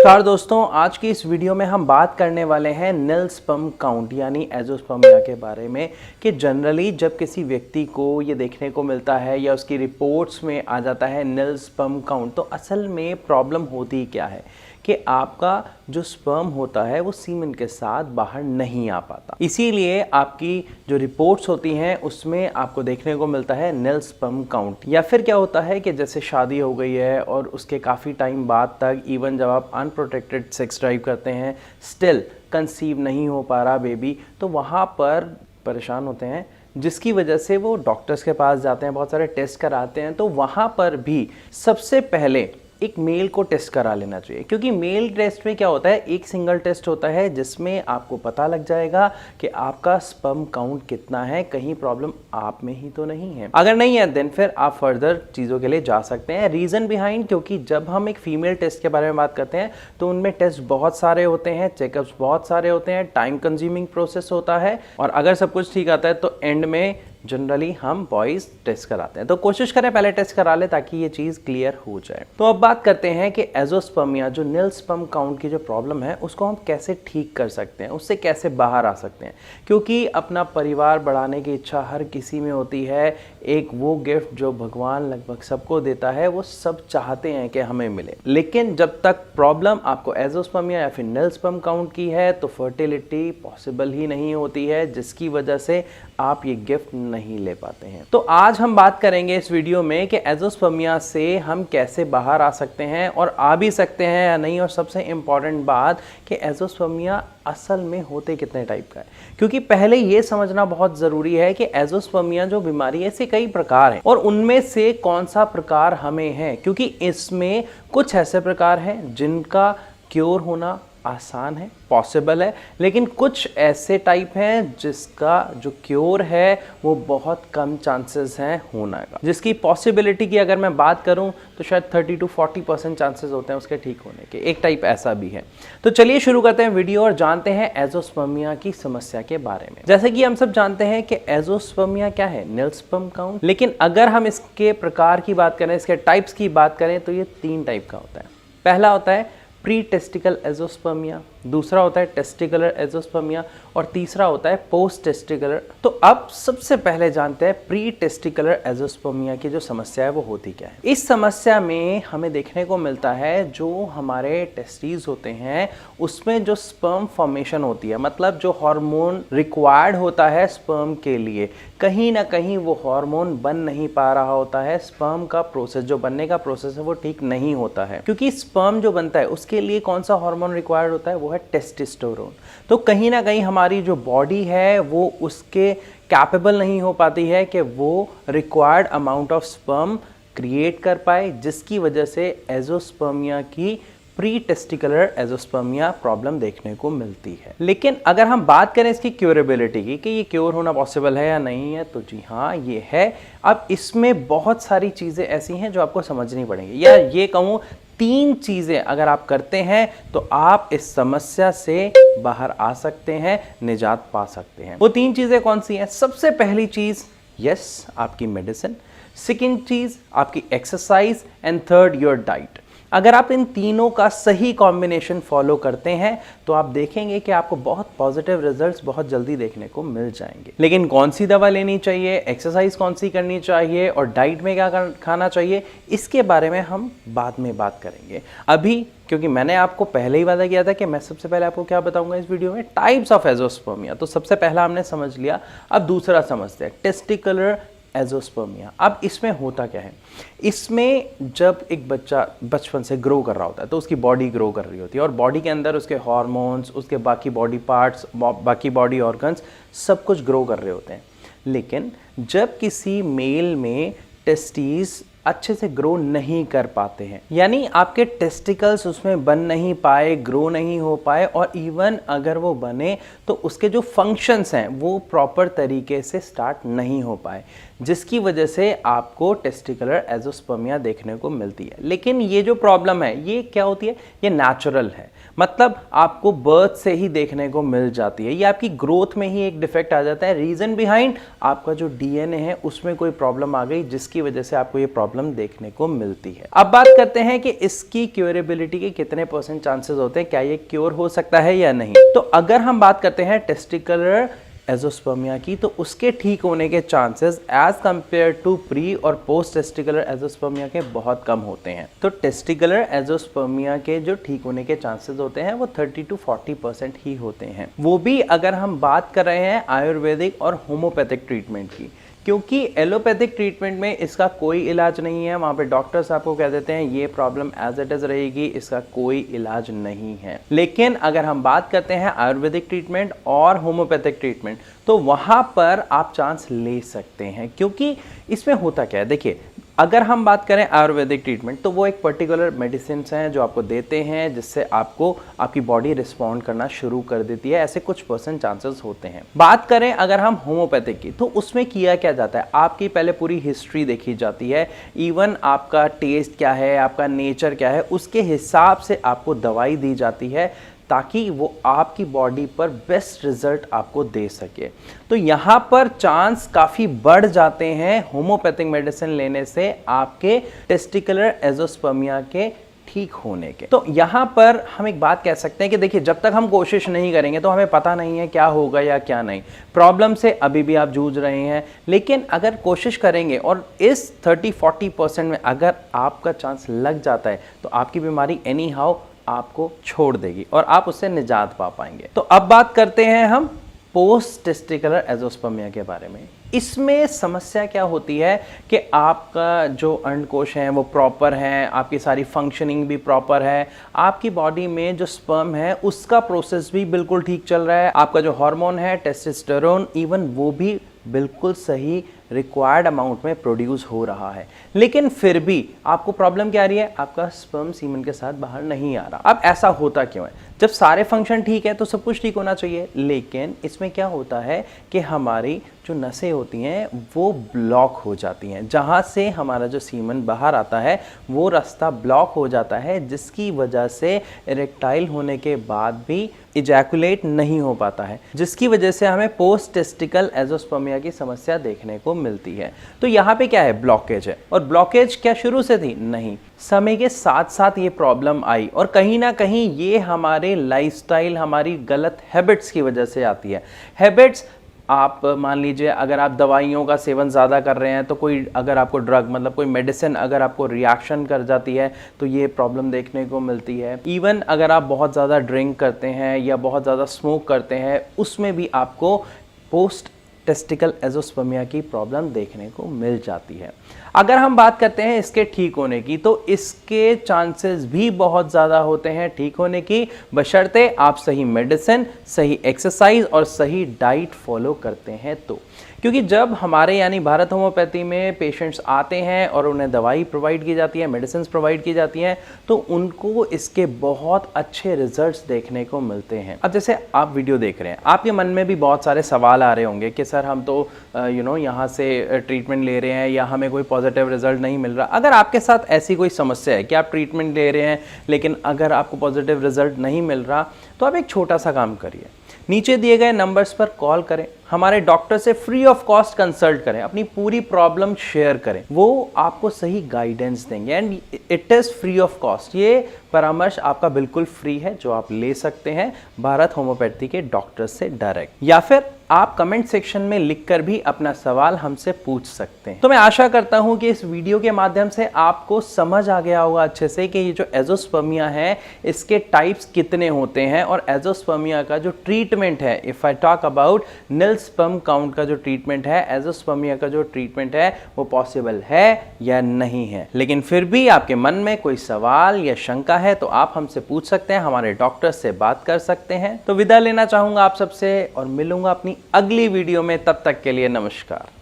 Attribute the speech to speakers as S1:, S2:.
S1: नमस्कार दोस्तों, आज की इस वीडियो में हम बात करने वाले हैं निल स्पर्म काउंट यानी एजोस्पर्मिया के बारे में कि जनरली जब किसी व्यक्ति को ये देखने को मिलता है या उसकी रिपोर्ट्स में आ जाता है निल स्पर्म काउंट, तो असल में प्रॉब्लम होती क्या है कि आपका जो स्पर्म होता है वो सीमेन के साथ बाहर नहीं आ पाता। इसीलिए आपकी जो रिपोर्ट्स होती हैं उसमें आपको देखने को मिलता है निल स्पर्म काउंट। या फिर क्या होता है कि जैसे शादी हो गई है और उसके काफ़ी टाइम बाद तक इवन जब आप अनप्रोटेक्टेड सेक्स ड्राइव करते हैं स्टिल कंसीव नहीं हो पा रहा बेबी, तो वहाँ पर परेशान होते हैं, जिसकी वजह से वो डॉक्टर्स के पास जाते हैं, बहुत सारे टेस्ट कराते हैं। तो वहाँ पर भी सबसे पहले एक मेल को टेस्ट करा लेना चाहिए, क्योंकि मेल टेस्ट में क्या होता है, एक सिंगल टेस्ट होता है जिसमें आपको पता लग जाएगा कि आपका स्पर्म काउंट कितना है, कहीं प्रॉब्लम आप में ही तो नहीं है। अगर नहीं है देन फिर आप फर्दर चीज़ों के लिए जा सकते हैं। रीज़न बिहाइंड, क्योंकि जब हम एक फीमेल टेस्ट के बारे में बात करते हैं तो उनमें टेस्ट बहुत सारे होते हैं, चेकअप्स बहुत सारे होते हैं, टाइम कंज्यूमिंग प्रोसेस होता है, और अगर सब कुछ ठीक आता है तो एंड में जनरली हम बॉयज टेस्ट कराते हैं। तो कोशिश करें पहले टेस्ट करा ले ताकि ये चीज़ क्लियर हो जाए। तो अब बात करते हैं कि एजोस्पर्मिया जो निल स्पर्म काउंट की जो प्रॉब्लम है उसको हम कैसे ठीक कर सकते हैं, उससे कैसे बाहर आ सकते हैं। क्योंकि अपना परिवार बढ़ाने की इच्छा हर किसी में होती है, एक वो गिफ्ट जो भगवान लगभग सबको देता है वो सब चाहते हैं कि हमें मिले, लेकिन जब तक प्रॉब्लम आपको एजोस्पर्मिया या फिर निल स्पर्म काउंट की है तो फर्टिलिटी पॉसिबल ही नहीं होती है, जिसकी वजह से आप ये गिफ्ट नहीं ले पाते हैं। तो आज हम बात करेंगे इस वीडियो में कि एजोस्पर्मिया से हम कैसे बाहर आ सकते हैं और आ भी सकते हैं या नहीं, और सबसे इंपॉर्टेंट बात कि एजोस्पर्मिया असल में होते कितने टाइप का है। क्योंकि पहले ये समझना बहुत ज़रूरी है कि एजोस्पर्मिया जो बीमारी है इसके कई प्रकार हैं और उनमें से कौन सा प्रकार हमें है, क्योंकि इसमें कुछ ऐसे प्रकार हैं जिनका क्योर होना आसान है, पॉसिबल है, लेकिन कुछ ऐसे टाइप हैं जिसका जो क्योर है वो बहुत कम चांसेस हैं होने का। जिसकी पॉसिबिलिटी की अगर मैं बात करूं तो शायद 30 to 40% चांसेस होते हैं उसके ठीक होने के। एक टाइप ऐसा भी है। तो चलिए शुरू करते हैं वीडियो और जानते हैं एजोस्पर्मिया की समस्या के बारे में। जैसे कि हम सब जानते हैं कि एजोस्पर्मिया क्या है, निल स्पर्म काउंट, लेकिन अगर हम इसके प्रकार की बात करें, इसके टाइप्स की बात करें तो ये 3 टाइप का होता है। पहला होता है प्री टेस्टिकल एजोस्पर्मिया, दूसरा होता है टेस्टिकुलर एजोस्पर्मिया और तीसरा होता है पोस्ट टेस्टिकुलर। तो अब सबसे पहले जानते हैं प्री टेस्टिकुलर एजोस्पर्मिया की जो समस्या है वो होती क्या है। इस समस्या में हमें देखने को मिलता है जो हमारे टेस्टिस होते हैं उसमें जो स्पर्म फॉर्मेशन होती है, मतलब जो हार्मोन रिक्वायर्ड होता है स्पर्म के लिए, कहीं ना कहीं वो हार्मोन बन नहीं पा रहा होता है। स्पर्म का प्रोसेस, जो बनने का प्रोसेस है वो ठीक नहीं होता है, क्योंकि स्पर्म जो बनता है उसके लिए कौन सा हार्मोन रिक्वायर्ड होता है, वो है टेस्टोस्टेरोन। तो कहीं ना कहीं हमारी जो बॉडी है वो उसके कैपेबल नहीं हो पाती है कि वो required amount of sperm create कर पाए, जिसकी वजह से एजोस्पर्मिया की प्री टेस्टिकुलर एजोस्पर्मिया प्रॉब्लम देखने को मिलती है। लेकिन अगर हम बात करें इसकी क्योरेबिलिटी की कि ये क्योर होना पॉसिबल है या नहीं है, तो जी हाँ ये है। अब इसमें बहुत सारी चीज़ें ऐसी हैं जो आपको समझनी पड़ेंगी, या ये कहूँ 3 चीज़ें अगर आप करते हैं तो आप इस समस्या से बाहर आ सकते हैं, निजात पा सकते हैं। वो 3 चीज़ें कौन सी हैं? सबसे पहली चीज़ यस आपकी मेडिसिन, सेकेंड चीज़ आपकी exercise and third your diet. अगर आप इन तीनों का सही कॉम्बिनेशन फॉलो करते हैं तो आप देखेंगे कि आपको बहुत पॉजिटिव रिजल्ट्स बहुत जल्दी देखने को मिल जाएंगे। लेकिन कौन सी दवा लेनी चाहिए, एक्सरसाइज कौन सी करनी चाहिए और डाइट में क्या खाना चाहिए, इसके बारे में हम बाद में बात करेंगे। अभी क्योंकि मैंने आपको पहले ही वादा किया था कि मैं सबसे पहले आपको क्या बताऊंगा इस वीडियो में, टाइप्स ऑफ एजोस्पर्मिया। तो सबसे पहला हमने समझ लिया, अब दूसरा समझते हैं टेस्टिकुलर एजोस्पर्मिया। अब इसमें होता क्या है, इसमें जब एक बच्चा बचपन से ग्रो कर रहा होता है तो उसकी बॉडी ग्रो कर रही होती है और बॉडी के अंदर उसके हार्मोन्स, उसके बाकी बॉडी पार्ट्स, बाकी बॉडी ऑर्गन्स सब कुछ ग्रो कर रहे होते हैं। लेकिन जब किसी मेल में टेस्टिस अच्छे से ग्रो नहीं कर पाते हैं, यानी आपके टेस्टिकल्स उसमें बन नहीं पाए, ग्रो नहीं हो पाए, और इवन अगर वो बने तो उसके जो फंक्शंस हैं वो प्रॉपर तरीके से स्टार्ट नहीं हो पाए, जिसकी वजह से आपको टेस्टिकुलर एजोस्पर्मिया देखने को मिलती है। लेकिन ये जो प्रॉब्लम है ये क्या होती है, ये नेचुरल है, मतलब आपको बर्थ से ही देखने को मिल जाती है। ये आपकी ग्रोथ में ही एक डिफेक्ट आ जाता है। रीज़न बिहाइंड आपका जो डीएनए है उसमें कोई प्रॉब्लम आ गई जिसकी वजह से आपको ये प्रॉब्लम प्रॉब्लम देखने को मिलती है। अब बात करते हैं कि इसकी क्योरेबिलिटी के कितने % चांसेस होते हैं, क्या ये क्योर हो सकता है या नहीं। तो अगर हम बात करते हैं टेस्टिकुलर एजोस्पर्मिया की, तो उसके ठीक होने के chances as compare to pre और पोस्ट टेस्टिकुलर एजोस्पर्मिया के बहुत कम होते हैं। तो टेस्टिकुलर एजोस्पर्मिया के जो ठीक होने के चांसेस होते हैं वो 30 to 40% ही होते हैं, वो भी अगर हम बात कर रहे हैं आयुर्वेदिक और होम्योपैथिक ट्रीटमेंट की, क्योंकि एलोपैथिक ट्रीटमेंट में इसका कोई इलाज नहीं है। वहाँ पे डॉक्टर्स आपको कह देते हैं ये प्रॉब्लम एज इट इज़ रहेगी, इसका कोई इलाज नहीं है। लेकिन अगर हम बात करते हैं आयुर्वेदिक ट्रीटमेंट और होम्योपैथिक ट्रीटमेंट, तो वहाँ पर आप चांस ले सकते हैं, क्योंकि इसमें होता क्या है, देखिए अगर हम बात करें आयुर्वेदिक ट्रीटमेंट, तो वो एक पर्टिकुलर मेडिसिन हैं जो आपको देते हैं, जिससे आपको आपकी बॉडी रिस्पॉन्ड करना शुरू कर देती है। ऐसे कुछ % चांसेस होते हैं। बात करें अगर हम होम्योपैथिक की, तो उसमें किया क्या जाता है, आपकी पहले पूरी हिस्ट्री देखी जाती है, इवन आपका टेस्ट क्या है, आपका नेचर क्या है, उसके हिसाब से आपको दवाई दी जाती है ताकि वो आपकी बॉडी पर बेस्ट रिजल्ट आपको दे सके। तो यहाँ पर चांस काफ़ी बढ़ जाते हैं होम्योपैथिक मेडिसिन लेने से आपके टेस्टिकुलर एजोस्पर्मिया के ठीक होने के। तो यहाँ पर हम एक बात कह सकते हैं कि देखिए, जब तक हम कोशिश नहीं करेंगे तो हमें पता नहीं है क्या होगा या क्या नहीं। प्रॉब्लम से अभी भी आप जूझ रहे हैं, लेकिन अगर कोशिश करेंगे और इस 30-40% में अगर आपका चांस लग जाता है, तो आपकी बीमारी एनी हाउ आपको छोड़ देगी और आप उससे निजात पा पाएंगे। तो अब बात करते हैं हम पोस्ट टेस्टिकुलर एजोस्पर्मिया के बारे में। इसमें समस्या क्या होती है कि आपका जो अंडकोश है वो प्रॉपर है, आपकी सारी फंक्शनिंग भी प्रॉपर है, आपकी बॉडी में जो स्पर्म है उसका प्रोसेस भी बिल्कुल ठीक चल रहा है, आपका जो हार्मोन है टेस्टोस्टेरोन इवन वो भी बिल्कुल सही रिक्वायर्ड अमाउंट में प्रोड्यूस हो रहा है। लेकिन फिर भी आपको प्रॉब्लम क्या आ रही है, आपका स्पर्म सीमन के साथ बाहर नहीं आ रहा। अब ऐसा होता क्यों है, जब सारे फंक्शन ठीक है तो सब कुछ ठीक होना चाहिए, लेकिन इसमें क्या होता है कि हमारी जो नसें होती हैं वो ब्लॉक हो जाती हैं, जहाँ से हमारा जो सीमन बाहर आता है वो रास्ता ब्लॉक हो जाता है, जिसकी वजह से इरेक्टाइल होने के बाद भी इजैकुलेट नहीं हो पाता है, जिसकी वजह से हमें पोस्ट टेस्टिकल एजोस्पर्मिया की समस्या देखने को मिलती है। तो यहाँ पे क्या है, ब्लॉकेज है। और ब्लॉकेज क्या शुरू से थी? नहीं, समय के साथ साथ ये प्रॉब्लम आई और कहीं ना कहीं ये हमारे लाइफस्टाइल, हमारी गलत हैबिट्स की वजह से आती है। हैबिट्स, आप मान लीजिए अगर आप दवाइयों का सेवन ज़्यादा कर रहे हैं, तो कोई अगर आपको ड्रग मतलब कोई मेडिसिन अगर आपको रिएक्शन कर जाती है तो ये प्रॉब्लम देखने को मिलती है। इवन अगर आप बहुत ज़्यादा ड्रिंक करते हैं या बहुत ज़्यादा स्मोक करते हैं, उसमें भी आपको पोस्ट टेस्टिकल एजोस्पर्मिया की प्रॉब्लम देखने को मिल जाती है। अगर हम बात करते हैं इसके ठीक होने की, तो इसके चांसेस भी बहुत ज़्यादा होते हैं ठीक होने की, बशर्ते आप सही मेडिसिन, सही एक्सरसाइज और सही डाइट फॉलो करते हैं तो। क्योंकि जब हमारे यानी भारत होम्योपैथी में पेशेंट्स आते हैं और उन्हें दवाई प्रोवाइड की जाती है, मेडिसिन प्रोवाइड की जाती हैं, तो उनको इसके बहुत अच्छे रिजल्ट्स देखने को मिलते हैं। अब जैसे आप वीडियो देख रहे हैं, आपके मन में भी बहुत सारे सवाल आ रहे होंगे कि सर हम तो यहाँ से ट्रीटमेंट ले रहे हैं या हमें कोई पॉजिटिव रिजल्ट नहीं मिल रहा। अगर आपके साथ ऐसी कोई समस्या है कि आप ट्रीटमेंट ले रहे हैं लेकिन अगर आपको पॉजिटिव रिजल्ट नहीं मिल रहा, तो आप एक छोटा सा काम करिए, नीचे दिए गए नंबर्स पर कॉल करें, हमारे डॉक्टर से फ्री ऑफ कॉस्ट कंसल्ट करें, अपनी पूरी प्रॉब्लम शेयर करें, वो आपको सही गाइडेंस देंगे and it is free of cost. ये परामर्श आपका बिल्कुल फ्री है जो आप ले सकते हैं भारत होम्योपैथी के डॉक्टर से डायरेक्ट, या फिर आप कमेंट सेक्शन में लिखकर भी अपना सवाल हमसे पूछ सकते हैं। तो मैं आशा करता हूं कि इस वीडियो के माध्यम से आपको समझ आ गया होगा अच्छे से कि ये जो एजोस्पर्मिया है इसके टाइप्स कितने होते हैं और एजोस्पर्मिया का जो ट्रीटमेंट है, if I talk about nil sperm count का जो ट्रीटमेंट है, एजोस्पर्मिया का जो ट्रीटमेंट है, वो पॉसिबल है या नहीं है। लेकिन फिर भी आपके मन में कोई सवाल या शंका है तो आप हमसे पूछ सकते हैं, हमारे डॉक्टर से बात कर सकते हैं। तो विदा लेना चाहूंगा आप सबसे और मिलूंगा अपनी अगली वीडियो में, तब तक के लिए नमस्कार।